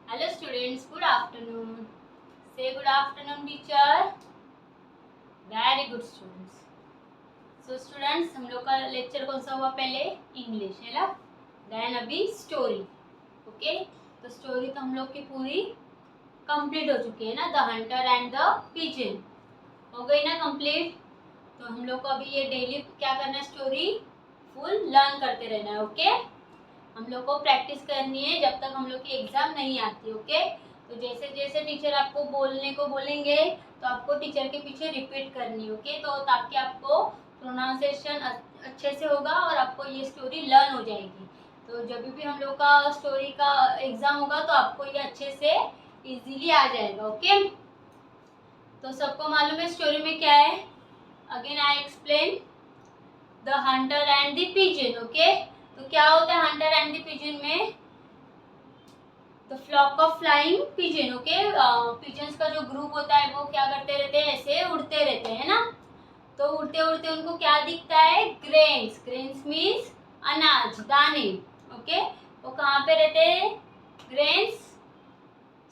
Hello students, good afternoon. Say good afternoon teacher. Very good students. So students, हम लोग का lecture कौन सा हुआ पहले? इंग्लिश है ना. देन अभी स्टोरी. ओके, तो स्टोरी तो हम लोग की पूरी कंप्लीट हो चुकी है ना. The hunter and the pigeon हो गई ना कंप्लीट. तो हम लोग को अभी ये डेली क्या करना है, स्टोरी फुल लर्न करते रहना है. ओके, हम लोग को प्रैक्टिस करनी है जब तक हम लोग की एग्जाम नहीं आती. ओके, तो जैसे जैसे टीचर आपको बोलने को बोलेंगे तो आपको टीचर के पीछे रिपीट करनी है. ओके, तो ताकि आपको प्रोनाउंसिएशन अच्छे से होगा और आपको ये स्टोरी लर्न हो जाएगी. तो जब भी हम लोग का स्टोरी का एग्जाम होगा तो आपको ये अच्छे से इजीली आ जाएगा. ओके, तो सबको मालूम है स्टोरी में क्या है. Again I explain the hunter and the pigeon. Okay, तो क्या होता है हंटर एंड द पिजन में? The flock of flying pigeon. Okay, pigeons का जो ग्रुप होता है वो क्या करते रहते हैं, ऐसे उड़ते रहते हैं ना. तो उड़ते उड़ते उनको क्या दिखता है? ग्रेन्स. ग्रेन्स मीन्स अनाज, दाने. ओके, वो कहाँ पे रहते हैं? Grains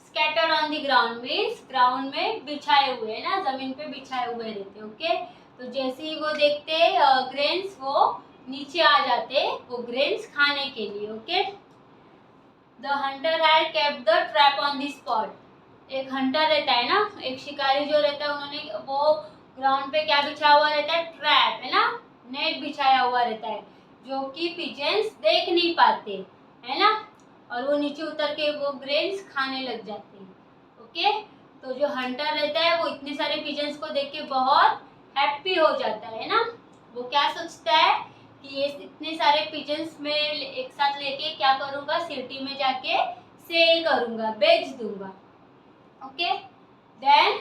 scattered on the ground means ground में बिछाए हुए है ना, जमीन पे बिछाए हुए रहते हैं. ओके, तो जैसे ही वो देखते ग्रेन्स, वो नीचे आ जाते वो ग्रेन्स खाने के लिए. Okay, the Hunter had kept the trap on the spot. एक हंटर रहता है ना, एक शिकारी जो रहता है, उन्होंने वो ग्राउंड पे क्या बिछा हुआ रहता है? ट्रैप है ना, नेट बिछाया हुआ रहता है जो कि पिजन्स देख नहीं पाते है ना, और वो नीचे उतर के वो ग्रेन्स खाने लग जाते हैं. ओके, तो जो हंटर रहता है वो इतने सारे पिजन्स को देख के बहुत हैप्पी हो जाता है ना. वो क्या सोचता है कि ये इतने सारे पिजन्स में एक साथ लेके क्या करूंगा, सिटी में जाके सेल करूंगा, बेच दूंगा. ओके, देन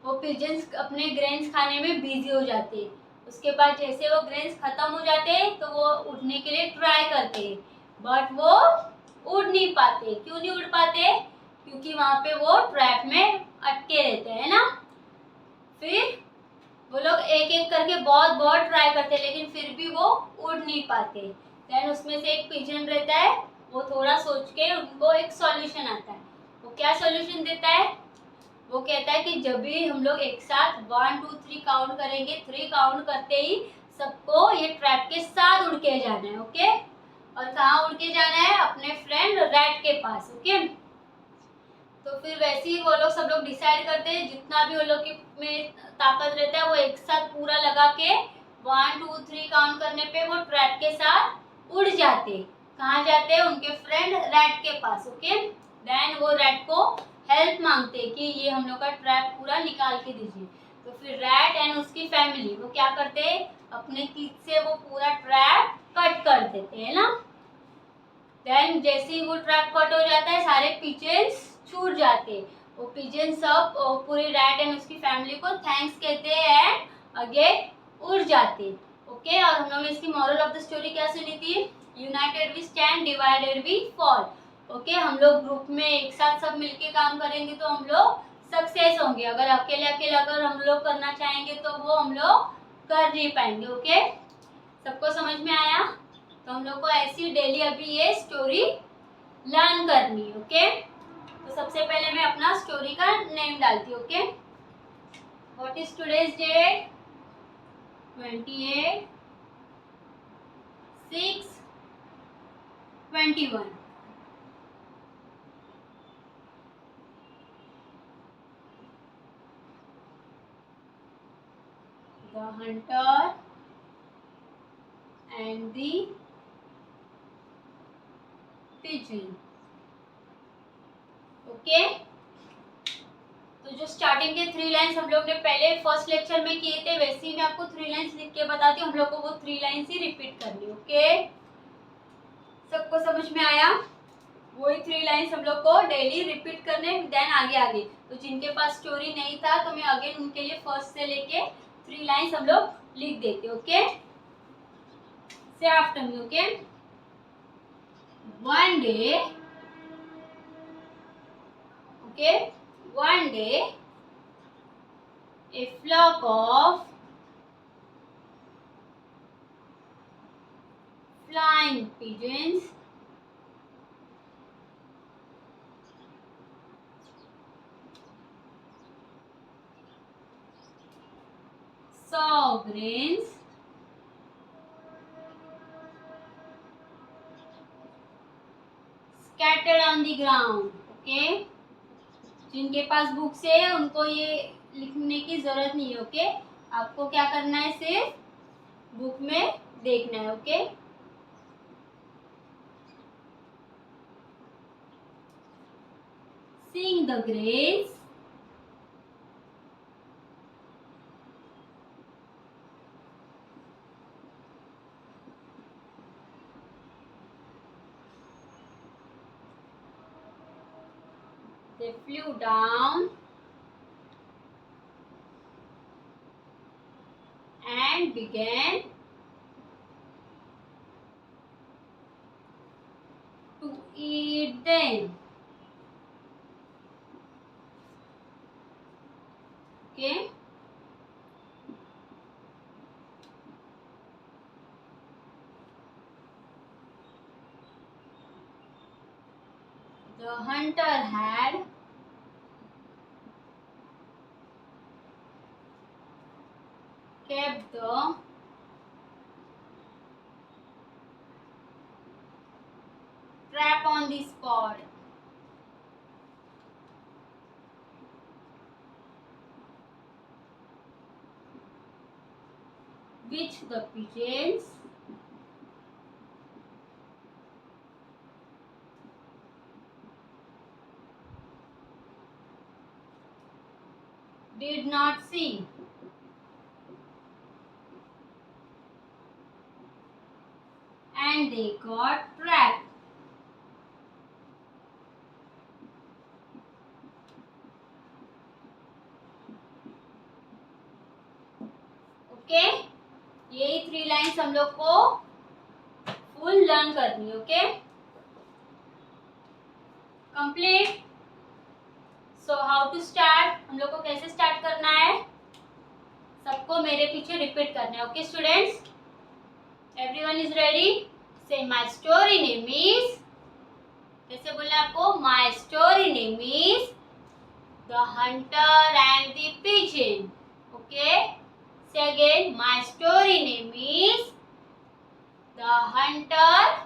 वो पिजन्स अपने ग्रेन्स खाने में बिजी हो जाते हैं. उसके बाद जैसे वो ग्रेन्स खत्म हो जाते हैं तो वो उड़ने के लिए ट्राई करते हैं, बट वो उड़ नहीं पाते. क्यों नहीं उड़ पाते? क्योंकि वहां पे वो ट्रैप में अटके रहते हैं ना. फिर वो लोग एक एक करके बहुत बहुत ट्राई करते हैं लेकिन फिर भी वो उड़ नहीं पाते. देन उसमें से एक पिजन रहता है, वो थोड़ा सोच के उनको एक सॉल्यूशन आता है. वो क्या सॉल्यूशन देता है? वो कहता है कि जब भी हम लोग एक साथ 1 2 3 काउंट करेंगे, 3 काउंट करते ही सबको ये ट्रैप के साथ उड़ के जाना है. ओके, और कहाँ उड़ के जाना है? अपने फ्रेंड रैट के पास. ओके, तो फिर वैसे ही वो लोग सब लोग डिसाइड करते हैं, जितना भी वो लोग में ताकत रहता है वो एक साथ पूरा लगा के 1 2 3 काउंट करने पे वो ट्रैप के साथ उड़ जाते. कहाँ जाते हैं? उनके फ्रेंड रैट के पास. ओके, देन वो रैट को हेल्प मांगते कि ये हम लोग का ट्रैप पूरा निकाल के दीजिए. तो फिर रैट एंड उसकी फैमिली वो क्या करते? अपने टीथ से वो पूरा ट्रैप कट कर देते है ना. देन जैसे ही वो ट्रैप कट हो जाता है सारे पिजन्स छूट जाते. वो पिजन सब पूरे रैट एंड उसकी फैमिली को थैंक्स कहते हैं एंड अगेन उड़ जाते. ओके, और हम लोग ने इसकी मॉरल ऑफ द स्टोरी क्या सुनी थी? United we stand, divided we fall. Okay, हम लोग ग्रुप में एक साथ सब मिलके काम करेंगे तो हम लोग सक्सेस होंगे. अगर अकेले अकेले अगर हम लोग करना चाहेंगे तो वो हम लोग कर नहीं पाएंगे. ओके, सबको समझ में आया? तो हम लोग को ऐसी डेली अभी ये स्टोरी लर्न करनी है. ओके, तो सबसे पहले मैं अपना स्टोरी का नेम डालती हूँ. Okay, what is today's date? 28 6 21. The hunter and the pigeon. Okay, तो जो स्टार्टिंग के 3 लाइन्स हम लोग ने पहले फर्स्ट लेक्चर में किए थे वैसे ही मैं आपको 3 लाइन्स लिख के बताती हूँ. हम लोग को वो 3 लाइन्स ही रिपीट करनी. ओके, सबको समझ में आया? वही 3 लाइन्स हम लोग को डेली रिपीट करने. देन आगे आगे तो जिनके पास स्टोरी नहीं था तो मैं अगेन उनके लिए फर्स्ट से लेके 3 लाइन्स हम लोग लिख देते. ओके, से after me. Okay, one day. Okay, one day a flock of flying pigeons sovereigns scattered on the ground. Okay, जिनके पास बुक्स है उनको ये लिखने की जरूरत नहीं है. ओके, आपको क्या करना है, सिर्फ बुक में देखना है. Okay, seeing the graves they flew down and began to eat them. Okay, the hunter had kept the trap on the spot. Which the pigeons did not see. And they got trapped. Okay, यही 3 lines हम लोग को full learn करनी है. Okay, complete. So how to start, हम लोग को कैसे स्टार्ट करना है, सबको मेरे पीछे रिपीट करना है. Okay students, everyone is ready. Say my story name is, कैसे बोलना है आपको, my story name is the hunter and the pigeon. Okay, say again, my story name is the hunter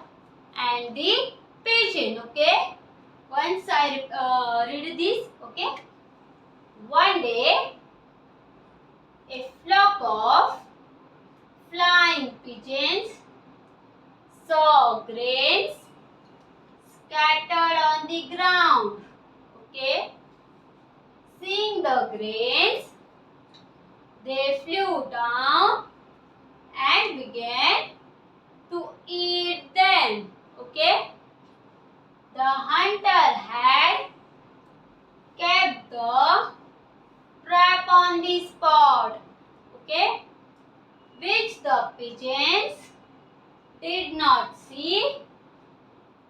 and the pigeon. Okay, once I read this. Okay, one day a flock of flying pigeons saw grains scattered on the ground. Okay, seeing the grains they flew down and began to eat them. Okay, the hunter had kept the trap on the spot. Okay, which the pigeons did not see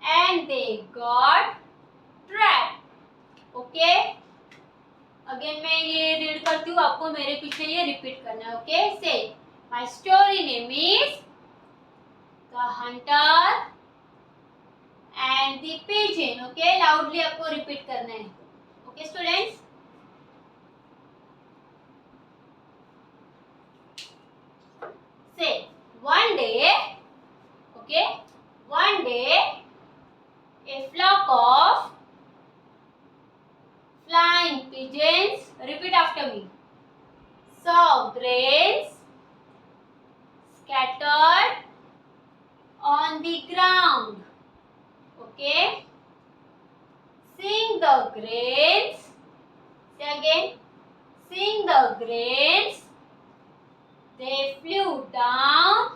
and they got trapped. Okay, again मैं ये read करती हूँ, आपको मेरे पीछे ये repeat करना है. ओके, से my story name is the hunter and the pigeon. Okay, loudly आपको रिपीट करना है. ओके स्टूडेंट्स, से one day. Okay, one day a flock of flying pigeons, repeat after me, saw grains scattered on the ground. Okay, seeing the grains, say again, seeing the grains they flew down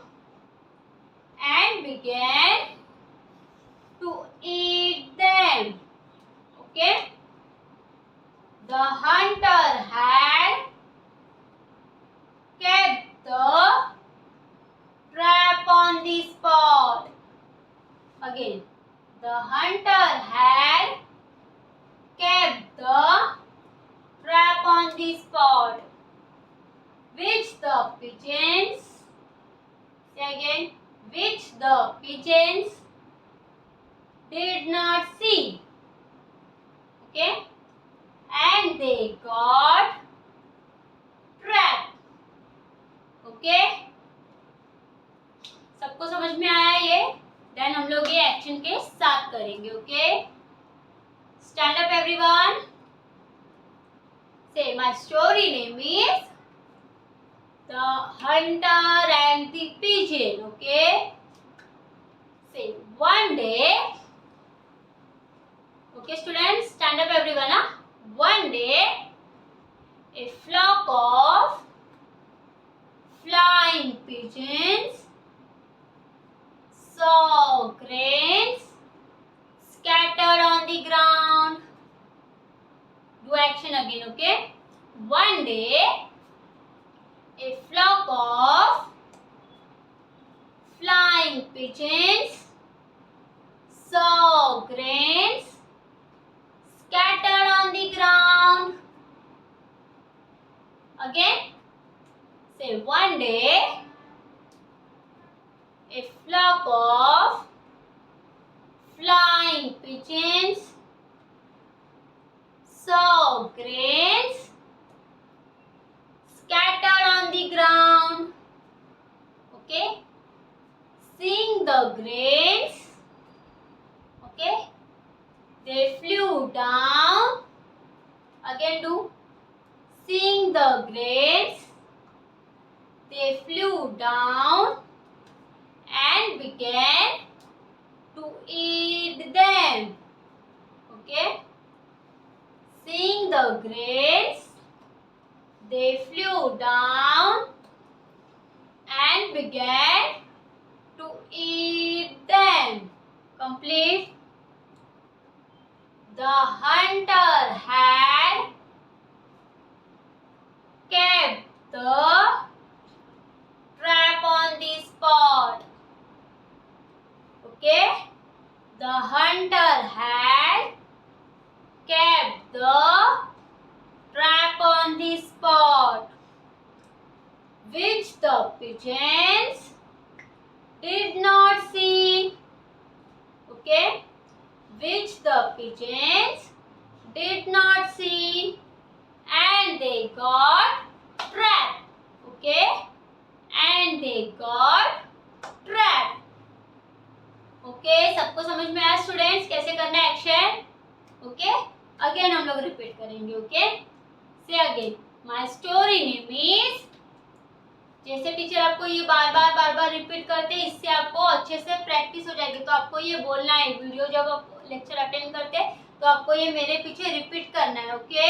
and began to eat them. Okay, the hunter had kept the trap on the spot. Again, the hunter had kept the trap on the spot, which the pigeons, say again, which the pigeons did not see. Okay, and they got trapped. करेंगे. Okay, stand up everyone. Say my story name is the hunter and the pigeon. Okay, say one day. Okay students, stand up everyone. One day a flock of flying pigeons saw grains scattered on the ground. Do action again. Okay, one day a flock of flying pigeons saw grains scattered on the ground. Again, say one day a flock of flying pigeons saw grains scattered on the ground. Okay, seeing the grains, okay, they flew down. Again do. Seeing the grains, they flew down and began to eat them. Okay. Seeing the grains, they flew down and began to eat them. Complete. The hunter had kept the trap on the spot. Okay, the hunter had kept the trap on the spot, which the pigeons did not see. Okay, which the pigeons did not see, and they got trapped. Okay, and they got trapped. Okay, सबको समझ में आया students कैसे करना है action. Okay, again हम लोग repeat करेंगे. Okay, say again my story name is. जैसे टीचर आपको ये बार बार रिपीट करते हैं, इससे आपको अच्छे से प्रैक्टिस हो जाएगी. तो आपको ये बोलना है वीडियो जब आप लेक्चर अटेंड करते हैं तो आपको ये मेरे पीछे रिपीट करना है. ओके,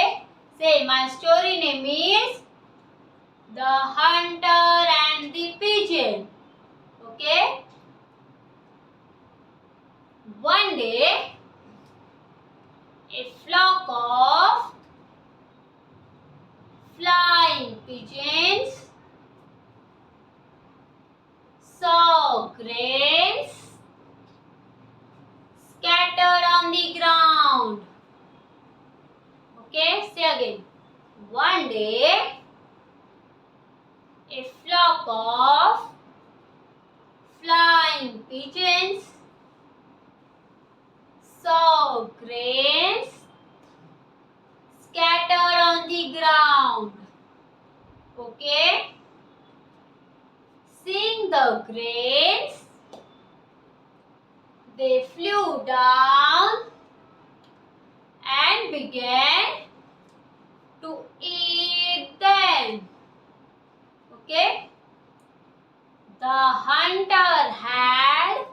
से my story name is the hunter and the pigeon. Okay, one day a flock of flying pigeons saw grains scattered on the ground. Okay, say again. One day a flock of flying pigeons saw grains scattered on the ground. Okay, seeing the grains, they flew down and began to eat them. Okay, the hunter had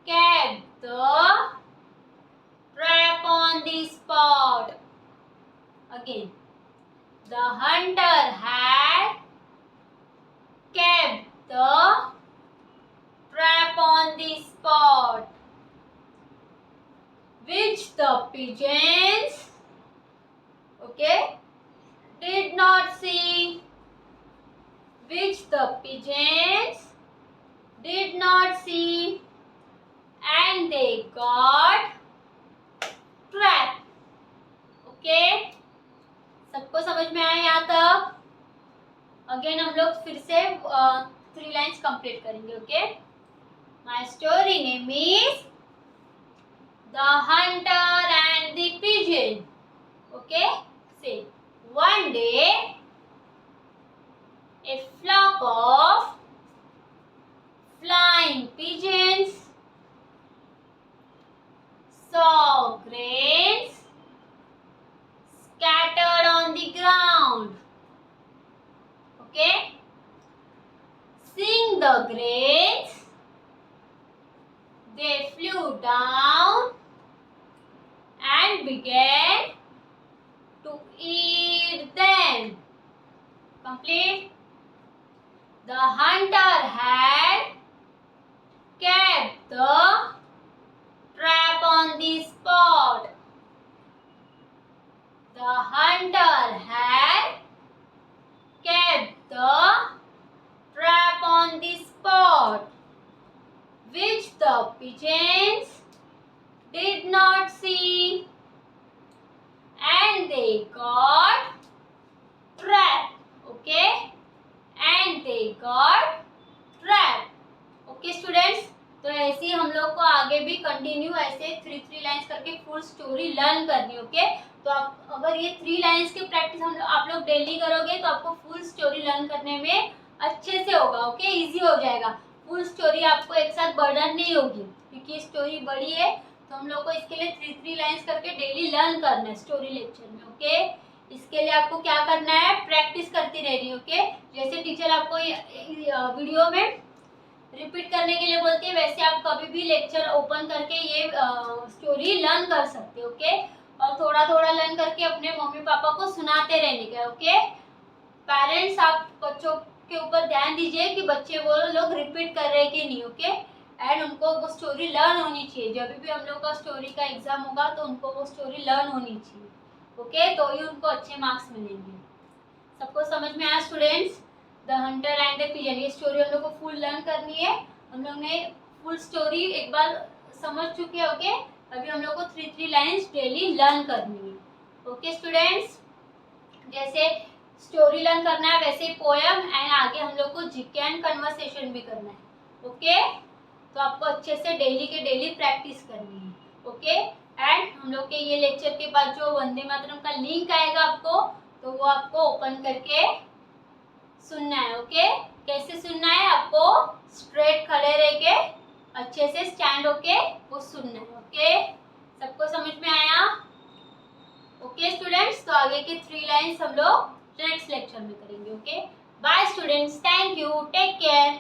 kept the trap on the spot. Again, the hunter had kept the trap on the spot, which the pigeons, okay, did not see. Which the pigeons did not see, and they got trapped. Okay, सबको समझ में आया यहाँ तक. Again हम लोग फिर से 3 लाइन्स कंप्लीट करेंगे. Okay, my story name is the hunter and the pigeon. Okay, say one day a flock of flying pigeons began to eat them. Complete. The hunter had kept the trap on the spot. The hunter had kept the trap on the spot, which the pigeons did not see, and they got trapped. Okay, and they got trapped. Okay students, तो ऐसे ही हम लोग को आगे भी continue ऐसे 3 lines करके full story learn करनी. ओके, तो आप अगर ये 3 लाइंस की प्रैक्टिस आप लोग डेली करोगे तो आपको फुल स्टोरी लर्न करने में अच्छे से होगा. ओके, इजी हो जाएगा. फुल स्टोरी आपको एक साथ बर्डन नहीं होगी क्योंकि स्टोरी बड़ी है. तो हम लोग को इसके लिए 3 लाइंस करके डेली लर्न करना है स्टोरी लेक्चर में. ओके, इसके लिए आपको क्या करना है, प्रैक्टिस करती रहनी. ओके, जैसे टीचर आपको वीडियो में रिपीट करने के लिए बोलती है वैसे आप कभी भी लेक्चर ओपन करके ये स्टोरी लर्न कर सकते हो. ओके, और थोड़ा थोड़ा लर्न करके अपने मम्मी पापा को सुनाते रहने का. ओके, पेरेंट्स आप बच्चों के ऊपर ध्यान दीजिए कि बच्चे वो लोग रिपीट कर रहे हैं कि नहीं. ओके, एंड उनको वो स्टोरी लर्न होनी चाहिए. जब भी हम लोग का स्टोरी का एग्जाम होगा तो उनको वो स्टोरी लर्न होनी चाहिए. ओके, तो ही उनको अच्छे मार्क्स मिलेंगे. सबको समझ में आया students? The hunter and the pigeon, ये स्टोरी हम लोग को फुल लर्न करनी है. हम लोग ने फुल स्टोरी एक बार समझ चुके हैं. ओके, अभी हम लोग को 3 लाइंस डेली लर्न करनी है. ओके स्टूडेंट्स, जैसे स्टोरी लर्न करना है वैसे पोयम एंड आगे हम लोग को जीके एंड कन्वर्सेशन भी करना है. ओके, तो आपको अच्छे से डेली के डेली प्रैक्टिस करनी है. ओके, एंड हम लोग के ये लेक्चर के बाद जो वंदे मातरम का लिंक आएगा आपको, तो वो आपको ओपन करके सुनना है. ओके, कैसे सुनना है, आपको स्ट्रेट खड़े रह के अच्छे से स्टैंड होके वो सुनना है. ओके, सबको समझ में आया? ओके स्टूडेंट्स, तो आगे के 3 लाइंस हम लोग नेक्स्ट लेक्चर में करेंगे. Okay, bye students, thank you, take care.